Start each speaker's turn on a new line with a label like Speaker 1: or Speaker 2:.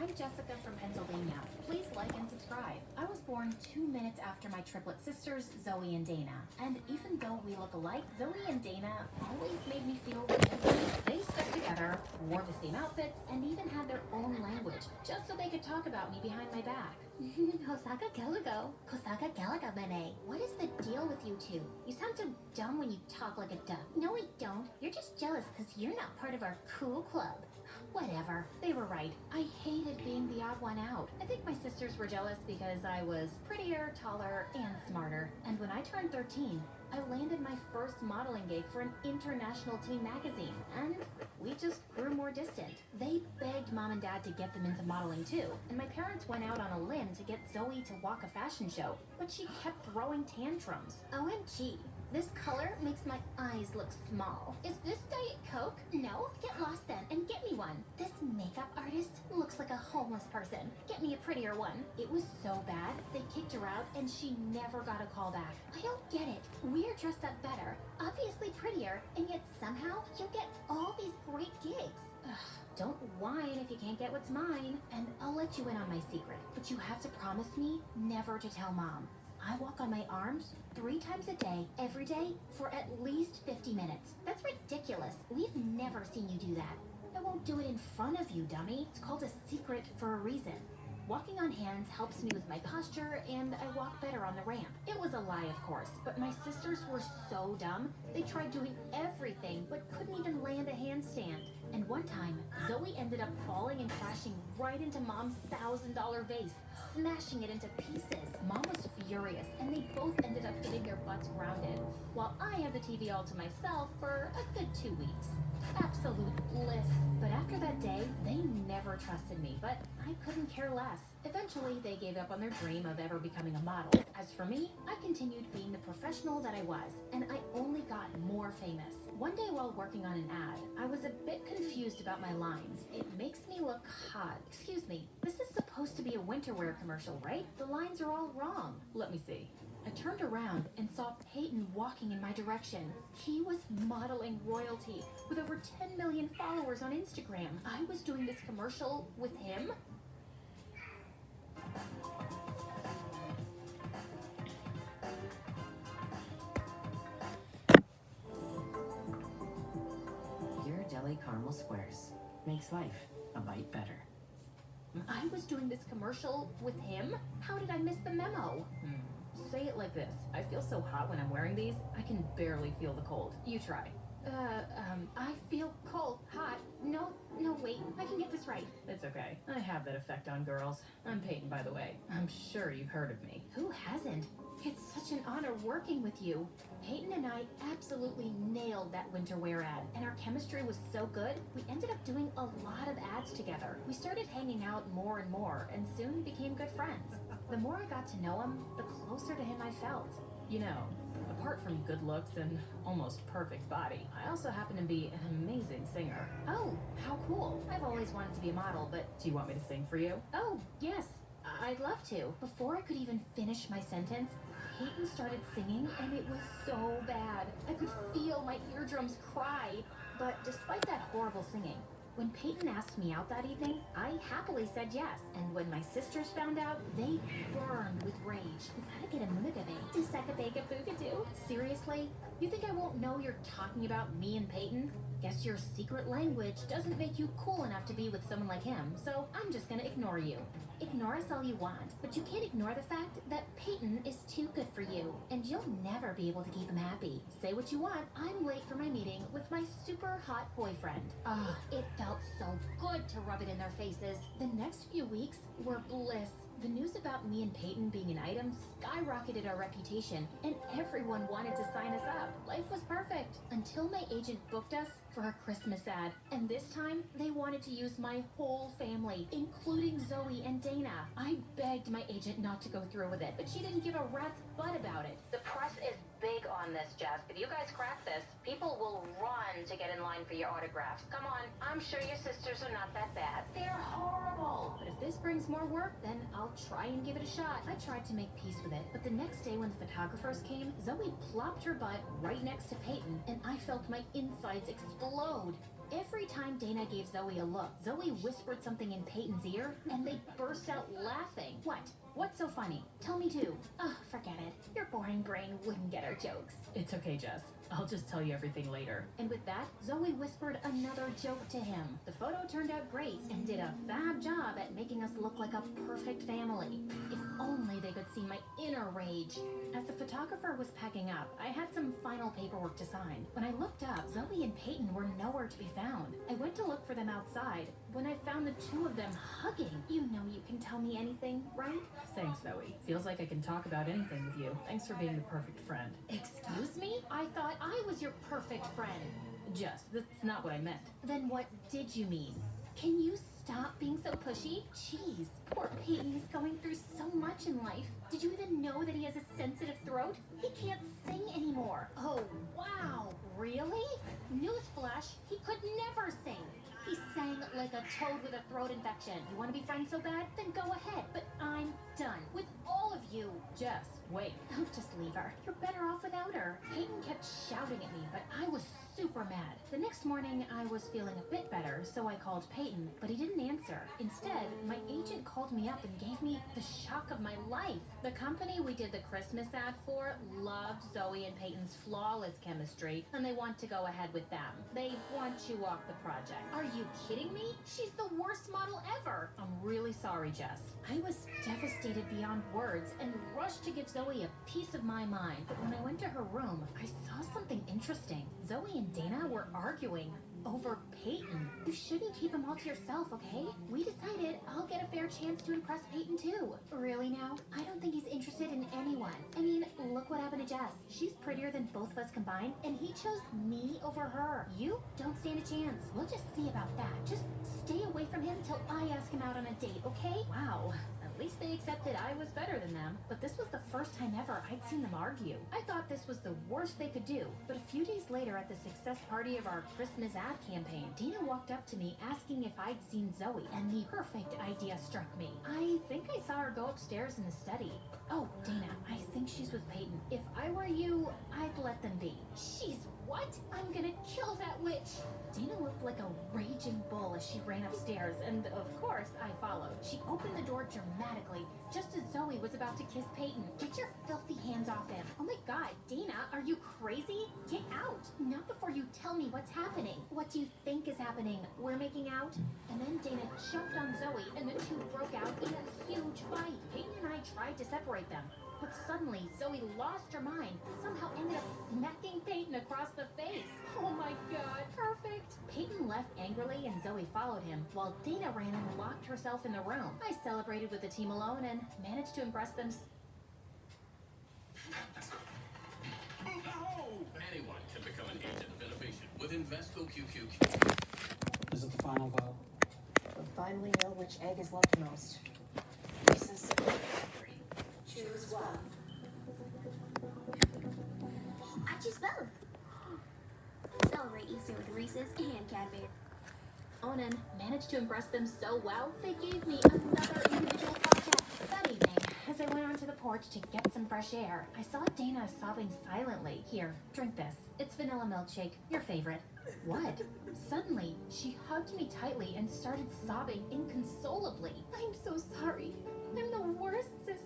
Speaker 1: I'm Jessica from Pennsylvania. Please like and subscribe. I was born 2 minutes after my triplet sisters, Zoe and Dana. And even though we look alike, Zoe and Dana always made me feel different. They stuck together, wore the same outfits, and even had their own language, just so they could talk about me behind my back.
Speaker 2: Hosaka Galago. Kosaka Galaga Mene.
Speaker 1: What is the deal with you two? You sound so dumb when you talk like a duck.
Speaker 2: No, I don't. You're just jealous because you're not part of our cool club.
Speaker 1: Whatever. They were right. I hated being the odd one out. I think my sisters were jealous because I was prettier, taller, and smarter. And when I turned 13, I landed my first modeling gig for an international teen magazine, and we just grew more distant. They begged mom and dad to get them into modeling too, and my parents went out on a limb to get Zoe to walk a fashion show, but she kept throwing tantrums.
Speaker 2: OMG. This color makes my eyes look small. Is this Diet Coke? No? Get lost then and get me one. This makeup artist looks like a homeless person. Get me a prettier one.
Speaker 1: It was so bad, they kicked her out and she never got a call back.
Speaker 2: I don't get it. We're dressed up better, obviously prettier, and yet somehow you get all these great gigs.
Speaker 1: Ugh, don't whine if you can't get what's mine. And I'll let you in on my secret, but you have to promise me never to tell mom. I walk on my arms 3 times a day, every day, for at least 50 minutes.
Speaker 2: That's ridiculous. We've never seen you do that.
Speaker 1: I won't do it in front of you, dummy. It's called a secret for a reason. Walking on hands helps me with my posture, and I walk better on the ramp. It was a lie, of course, but my sisters were so dumb. They tried doing everything, but couldn't even land a handstand. And one time, Zoe ended up falling and crashing right into Mom's $1,000 vase, smashing it into pieces. Mom was furious, and they both ended up getting their butts grounded, while I had the TV all to myself for a good 2 weeks. Absolute bliss. But after that day, they never trusted me, but I couldn't care less. Eventually, they gave up on their dream of ever becoming a model. As for me, I continued being the professional that I was, and I only got more famous. One day while working on an ad, I was a bit confused about my lines. It makes me look hot. Excuse me, this is supposed to be a winter wear commercial, right? The lines are all wrong. Let me see. I turned around and saw Peyton walking in my direction. He was modeling royalty with over 10 million followers on Instagram. I was doing this commercial with him?
Speaker 3: Ghirardelli caramel squares makes life a bite better.
Speaker 1: I was doing this commercial with him? How did I miss the memo? Say it like this. I feel so hot when I'm wearing these, I can barely feel the cold. You try.
Speaker 2: I feel cold, hot. No, wait. I can get this right.
Speaker 1: It's okay. I have that effect on girls. I'm Peyton, by the way. I'm sure you've heard of me. Who hasn't? It's such an honor working with you. Peyton and I absolutely nailed that winter wear ad, and our chemistry was so good, we ended up doing a lot of ads together. We started hanging out more and more, and soon became good friends. The more I got to know him, the closer to him I felt. You know, apart from good looks and almost perfect body, I also happen to be an amazing singer. Oh, how cool. I've always wanted to be a model, but do you want me to sing for you? Oh, yes. I'd love to. Before I could even finish my sentence, Peyton started singing, and it was so bad. I could feel my eardrums cry. But despite that horrible singing, when Peyton asked me out that evening, I happily said yes. And when my sisters found out, they burned with rage. Seriously? You think I won't know you're talking about me and Peyton? Guess your secret language doesn't make you cool enough to be with someone like him, so I'm just gonna ignore you.
Speaker 2: Ignore us all you want, but you can't ignore the fact that Peyton is too good for you, and you'll never be able to keep him happy.
Speaker 1: Say what you want, I'm late for my meeting with my super hot boyfriend. It felt so good to rub it in their faces. The next few weeks were bliss. The news about me and Peyton being an item skyrocketed our reputation, and everyone wanted to sign us up. Life was perfect until my agent booked us for her Christmas ad. And this time, they wanted to use my whole family, including Zoe and Dana. I begged my agent not to go through with it, but she didn't give a rat's butt about it.
Speaker 4: The press is big on this, Jess. If you guys crack this, people will run to get in line for your autographs. Come on, I'm sure your sisters are not that bad.
Speaker 1: They're horrible. But if this brings more work, then I'll try and give it a shot. I tried to make peace with it, but the next day when the photographers came, Zoe plopped her butt right next to Peyton, and I felt my insides explode. Every time Dana gave Zoe a look, Zoe whispered something in Peyton's ear, and they burst out laughing. What? What's so funny? Tell me too.
Speaker 2: Oh, forget it. Your boring brain wouldn't get our jokes.
Speaker 1: It's okay, Jess. I'll just tell you everything later. And with that, Zoe whispered another joke to him. The photo turned out great and did a fab job at making us look like a perfect family. If only they could see my inner rage. As the photographer was packing up, I had some final paperwork to sign. When I looked up, Zoe and Peyton were nowhere to be found. I went to look for them outside when I found the two of them hugging.
Speaker 2: You know you can tell me anything, right?
Speaker 1: Thanks, Zoe. Feels like I can talk about anything with you. Thanks for being the perfect friend. Excuse me? I thought I was your perfect friend. Jess, that's not what I meant.
Speaker 2: Then what did you mean? Can you stop being so pushy? Jeez, poor Peyton is going through so much in life. Did you even know that he has a sensitive throat? He can't sing anymore.
Speaker 1: Oh, wow. Really?
Speaker 2: Newsflash, he could never sing. He sang like a toad with a throat infection. You want to be friends so bad? Then go ahead. But I'm done with all of you.
Speaker 1: Jess, wait.
Speaker 2: Oh, just leave her. You're better off without her.
Speaker 1: Peyton kept shouting at me, but I was super mad. The next morning, I was feeling a bit better, so I called Peyton, but he didn't answer. Instead, my agent called me up and gave me the shock of my life. The company we did the Christmas ad for loved Zoe and Peyton's flawless chemistry, and they want to go ahead with them. They want you off the project.
Speaker 2: Are you kidding me? She's the worst model ever.
Speaker 1: I'm really sorry, Jess. I was devastated beyond words and rushed to give Zoe a piece of my mind. But when I went to her room, I saw something interesting. Zoe and Dana were arguing over Peyton.
Speaker 2: You shouldn't keep him all to yourself, okay? We decided I'll get a fair chance to impress Peyton too. Really now? I don't think he's interested in anyone. I mean, look what happened to Jess. She's prettier than both of us combined, and he chose me over her. You don't stand a chance. We'll just see about that. Just stay away from him till I ask him out on a date, okay?
Speaker 1: Wow. At least they accepted I was better than them. But this was the first time ever I'd seen them argue. I thought this was the worst they could do. But a few days later at the success party of our Christmas ad campaign, Dana walked up to me asking if I'd seen Zoe, and the perfect idea struck me. I think I saw her go upstairs in the study. Oh, Dana, I think she's with Peyton. If I were you, I'd let them be.
Speaker 2: She's what? I'm gonna kill that witch.
Speaker 1: Dana looked like a raging bull as she ran upstairs, and of course, I followed. She opened the door dramatically, just as Zoe was about to kiss Peyton.
Speaker 2: Get your filthy hands off him. Oh my god, Dana, are you crazy? Get out. Not before you tell me what's happening. What do you think is happening? We're making out?
Speaker 1: And then Dana jumped on Zoe, and the two broke out in a huge fight. Peyton and I tried to separate them, but suddenly Zoe lost her mind, somehow ended up smacking Peyton across the face. Oh my god, perfect. Peyton left angrily and Zoe followed him, while Dana ran and locked herself in the room. I celebrated with the team alone and managed to impress them.
Speaker 5: Anyone can become an agent of innovation with Invesco QQQ.
Speaker 6: Is it the final vote?
Speaker 7: We'll finally know which egg is loved most. Reese's Factory. Choose one.
Speaker 8: I choose both. Celebrate Easter with Reese's and Cadbury.
Speaker 1: Onan managed to impress them so well, they gave me another individual project. That evening, as I went onto the porch to get some fresh air, I saw Dana sobbing silently. Here, drink this. It's vanilla milkshake, your favorite. What? Suddenly, she hugged me tightly and started sobbing inconsolably.
Speaker 2: I'm so sorry. I'm the worst sister.